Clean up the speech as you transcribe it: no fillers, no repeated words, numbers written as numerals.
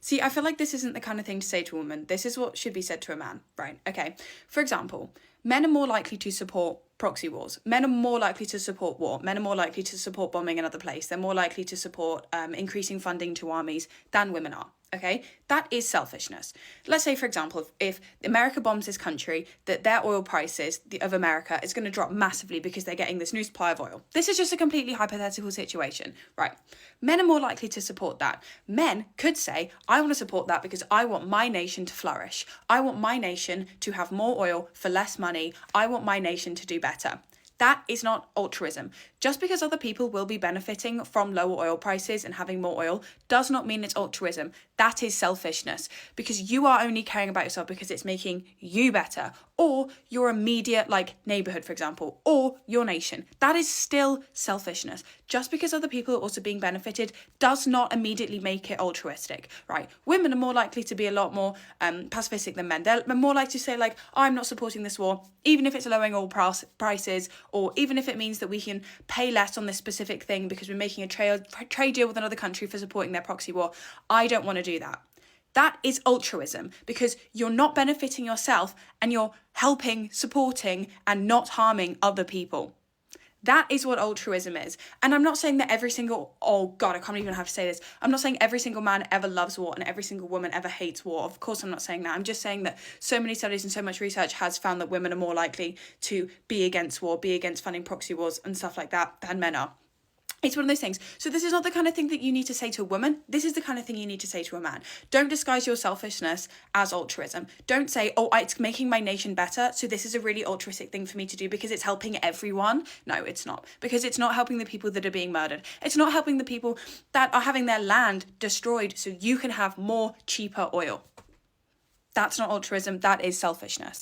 See, I feel like this isn't the kind of thing to say to a woman. This is what should be said to a man, right? Okay. For example, men are more likely to support proxy wars. Men are more likely to support war. Men are more likely to support bombing another place. They're more likely to support increasing funding to armies than women are. Okay, that is selfishness. Let's say, for example, if America bombs this country, that their oil prices of America is going to drop massively because they're getting this new supply of oil. This is just a completely hypothetical situation, right? Men are more likely to support that. Men could say, I want to support that because I want my nation to flourish. I want my nation to have more oil for less money. I want my nation to do better. That is not altruism. Just because other people will be benefiting from lower oil prices and having more oil does not mean it's altruism. That is selfishness, because you are only caring about yourself because it's making you better, or your immediate neighborhood, for example, or your nation. That is still selfishness. Just because other people are also being benefited does not immediately make it altruistic, right? Women are more likely to be a lot more pacifistic than men. They're more likely to say I'm not supporting this war, even if it's lowering oil prices, or even if it means that we can pay less on this specific thing because we're making a trade deal with another country for supporting their proxy war. I don't want to do that. That is altruism, because you're not benefiting yourself and you're helping, supporting, and not harming other people. That is what altruism is. And I'm not saying that oh God, I can't even have to say this. I'm not saying every single man ever loves war and every single woman ever hates war. Of course, I'm not saying that. I'm just saying that so many studies and so much research has found that women are more likely to be against war, be against funding proxy wars and stuff like that than men are. It's one of those things. So this is not the kind of thing that you need to say to a woman. This is the kind of thing you need to say to a man. Don't disguise your selfishness as altruism. Don't say, it's making my nation better, so this is a really altruistic thing for me to do because it's helping everyone. No, it's not. Because it's not helping the people that are being murdered. It's not helping the people that are having their land destroyed so you can have more cheaper oil. That's not altruism. That is selfishness.